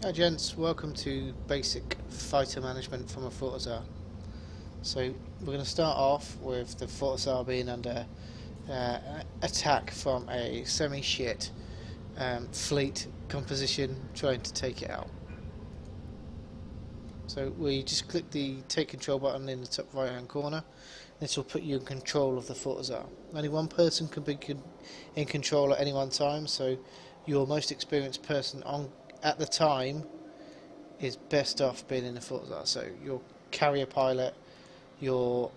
Hi gents, welcome to basic fighter management from a Fortizar. So we're going to start off with the Fortizar being under attack from a semi-shit fleet composition trying to take it out. So we just click the take control button in the top right hand corner. This will put you in control of the Fortizar. Only one person can be in control at any one time, so your most experienced person at the time is best off being in the Fortizar. So your carrier pilot, your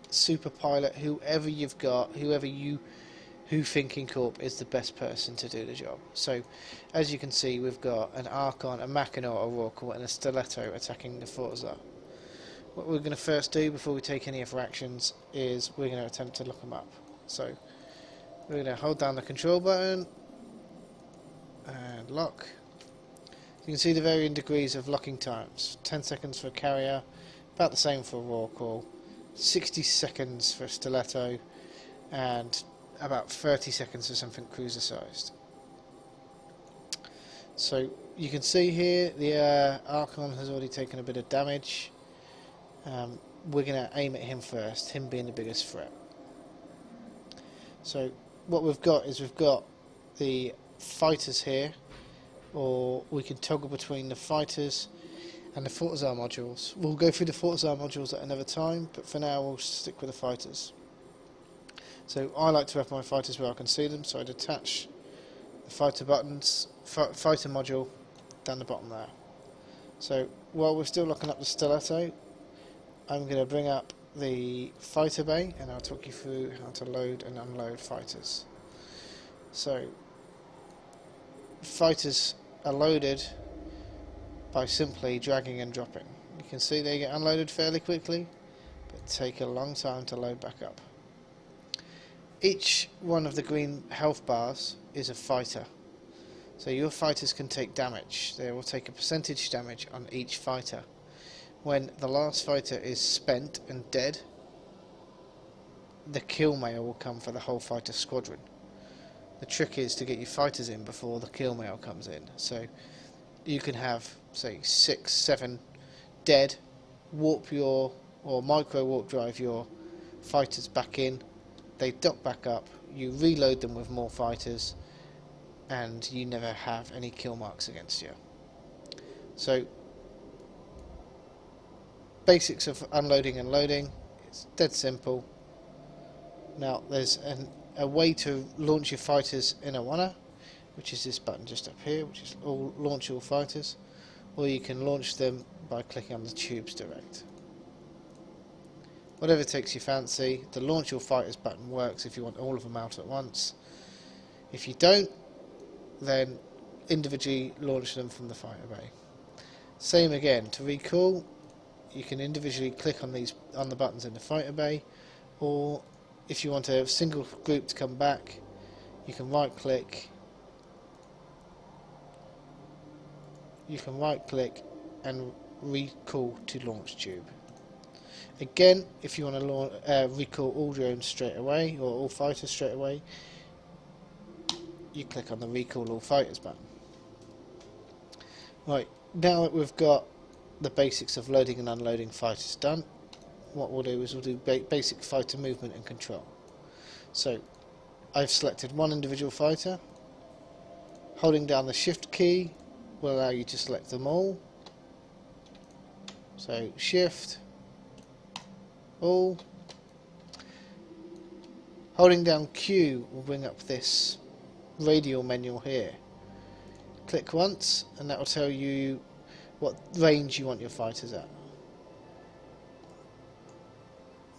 super pilot, whoever you've got, who Thinking Corp is the best person to do the job. So as you can see, we've got an Archon, a Mackinac, a Rorqual and a Stiletto attacking the Fortizar. What we're going to first do before we take any other actions is we're going to attempt to lock them up. So we're going to hold down the control button and lock. You can see the varying degrees of locking times. 10 seconds for a carrier, about the same for a Rorqual, 60 seconds for a Stiletto, and about 30 seconds for something cruiser sized. So you can see here the Archon has already taken a bit of damage. We're going to aim at him first, him being the biggest threat. So what we've got is we've got the fighters here, or we can toggle between the fighters and the Fortizar modules. We'll go through the Fortizar modules at another time, but for now we'll stick with the fighters. So I like to have my fighters where I can see them, so I'd attach the fighter buttons, fighter module down the bottom there. So while we're still locking up the Stiletto, I'm going to bring up the fighter bay and I'll talk you through how to load and unload fighters. So fighters are loaded by simply dragging and dropping. You can see they get unloaded fairly quickly, but take a long time to load back up. Each one of the green health bars is a fighter, so your fighters can take damage. They will take a percentage damage on each fighter. When the last fighter is spent and dead, the kill mail will come for the whole fighter squadron. The trick is to get your fighters in before the kill mail comes in. So you can have, say, 6, 7 dead, or micro warp drive your fighters back in, they dock back up, you reload them with more fighters, and you never have any kill marks against you. So basics of unloading and loading, it's dead simple. Now there's a way to launch your fighters in Awana, which is this button just up here, which is launch all fighters, or you can launch them by clicking on the tubes direct. Whatever takes your fancy. The launch all fighters button works if you want all of them out at once. If you don't, then individually launch them from the fighter bay. Same again, to recall, you can individually click on the buttons in the fighter bay, or if you want a single group to come back, you can right click and recall to launch tube. Again, if you want to recall all drones straight away, or all fighters straight away, you click on the recall all fighters button. Right, now that we've got the basics of loading and unloading fighters done, what we'll do is we'll do basic fighter movement and control. So I've selected one individual fighter. Holding down the shift key will allow you to select them all. So shift, all. Holding down Q will bring up this radial menu here. Click once and that will tell you what range you want your fighters at.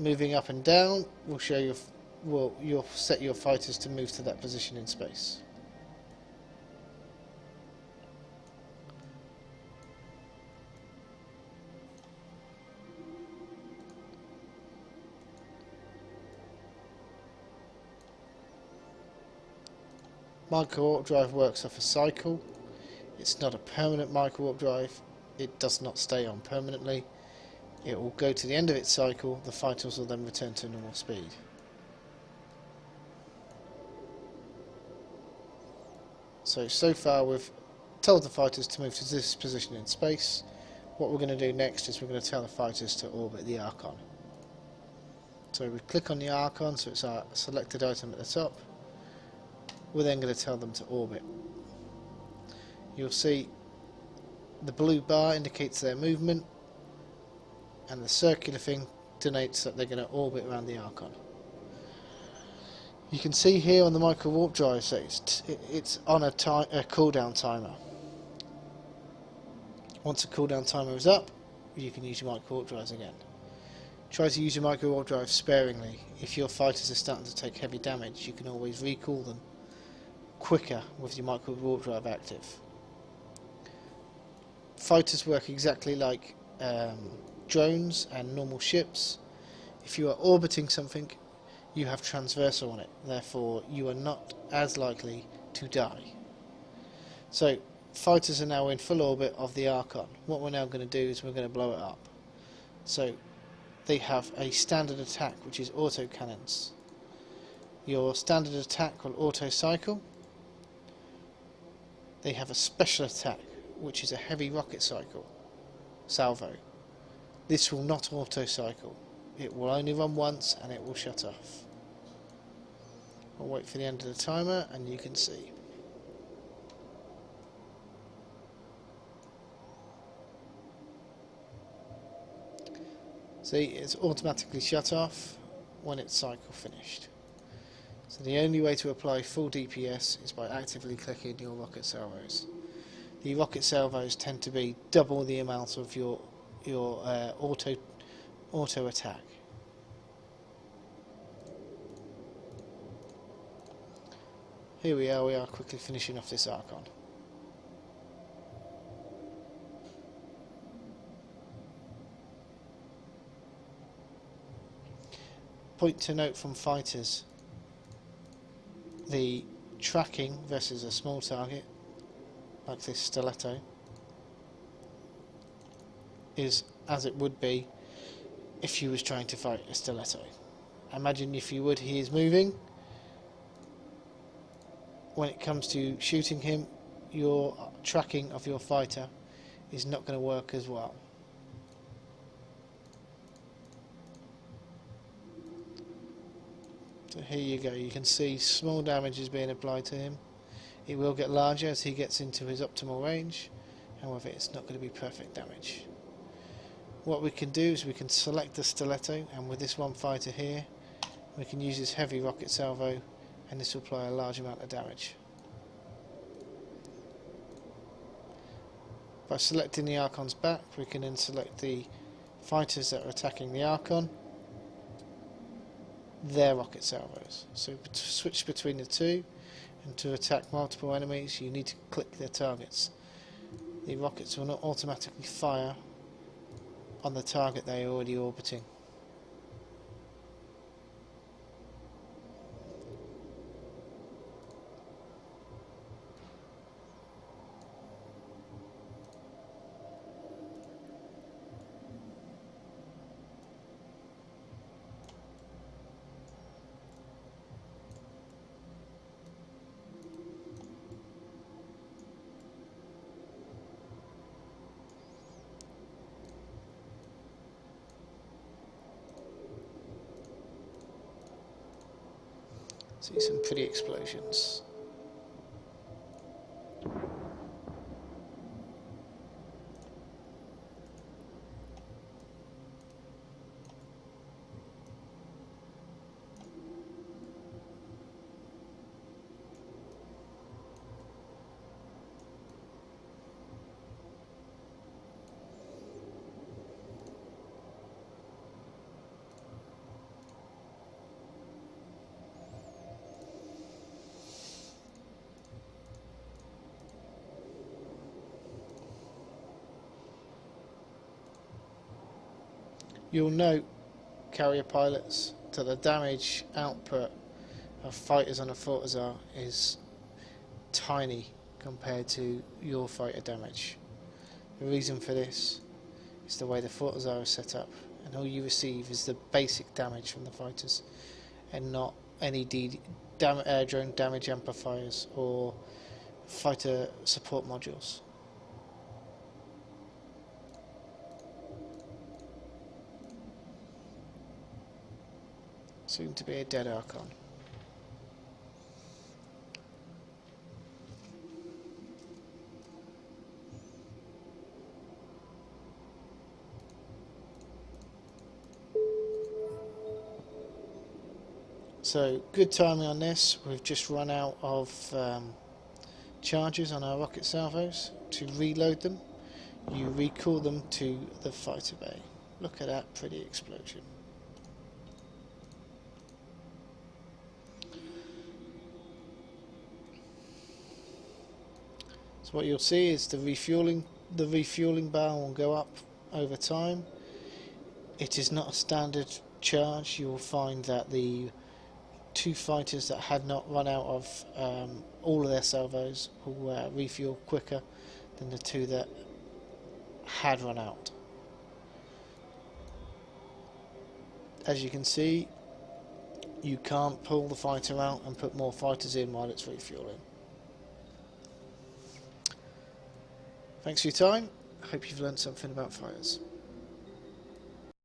Moving up and down will show you, you'll set your fighters to move to that position in space. Micro warp drive works off a cycle. It's not a permanent micro warp drive. It does not stay on permanently. It will go to the end of its cycle, the fighters will then return to normal speed. So far we've told the fighters to move to this position in space. What we're going to do next is we're going to tell the fighters to orbit the Archon. So we click on the Archon, so it's our selected item at the top. We're then going to tell them to orbit. You'll see the blue bar indicates their movement, and the circular thing denotes that they're going to orbit around the Archon. You can see here on the micro warp drive that it's on a cooldown timer. Once the cooldown timer is up, you can use your micro warp drives again. Try to use your micro warp drive sparingly. If your fighters are starting to take heavy damage, you can always recall them quicker with your micro warp drive active. Fighters work exactly like drones and normal ships. If you are orbiting something, you have transversal on it, therefore you are not as likely to die. So fighters are now in full orbit of the Archon. What we're now going to do is we're going to blow it up. So they have a standard attack, which is auto cannons. Your standard attack will auto cycle. They have a special attack, which is a heavy rocket salvo. This will not auto cycle. It will only run once and it will shut off. I'll wait for the end of the timer and you can see. See, it's automatically shut off when it's cycle finished. So the only way to apply full DPS is by actively clicking your rocket salvos. The rocket salvos tend to be double the amount of your auto attack. Here we are quickly finishing off this Archon. Point to note from fighters: the tracking versus a small target, like this stiletto, is as it would be if you was trying to fight a stiletto. Imagine, if you would, he is moving. When it comes to shooting him, your tracking of your fighter is not going to work as well. So here you go, you can see small damage is being applied to him. It will get larger as he gets into his optimal range, however it's not going to be perfect damage. What we can do is we can select the stiletto, and with this one fighter here we can use this heavy rocket salvo, and this will apply a large amount of damage. By selecting the Archon's back, we can then select the fighters that are attacking the Archon, their rocket salvos. So to switch between the two and to attack multiple enemies, you need to click their targets. The rockets will not automatically fire on the target they are already orbiting. See some pretty explosions. You'll note, carrier pilots, that the damage output of fighters on a Fortizar is tiny compared to your fighter damage. The reason for this is the way the Fortizar is set up, and all you receive is the basic damage from the fighters and not any drone damage amplifiers or fighter support modules. Soon to be a dead Archon. So good timing on this. We've just run out of charges on our rocket salvos. To reload them, you recall them to the fighter bay. Look at that pretty explosion. So what you'll see is the refueling bar will go up over time. It is not a standard charge. You will find that the 2 fighters that had not run out of all of their salvos will refuel quicker than the 2 that had run out. As you can see, you can't pull the fighter out and put more fighters in while it's refueling. Thanks for your time. I hope you've learned something about fighters.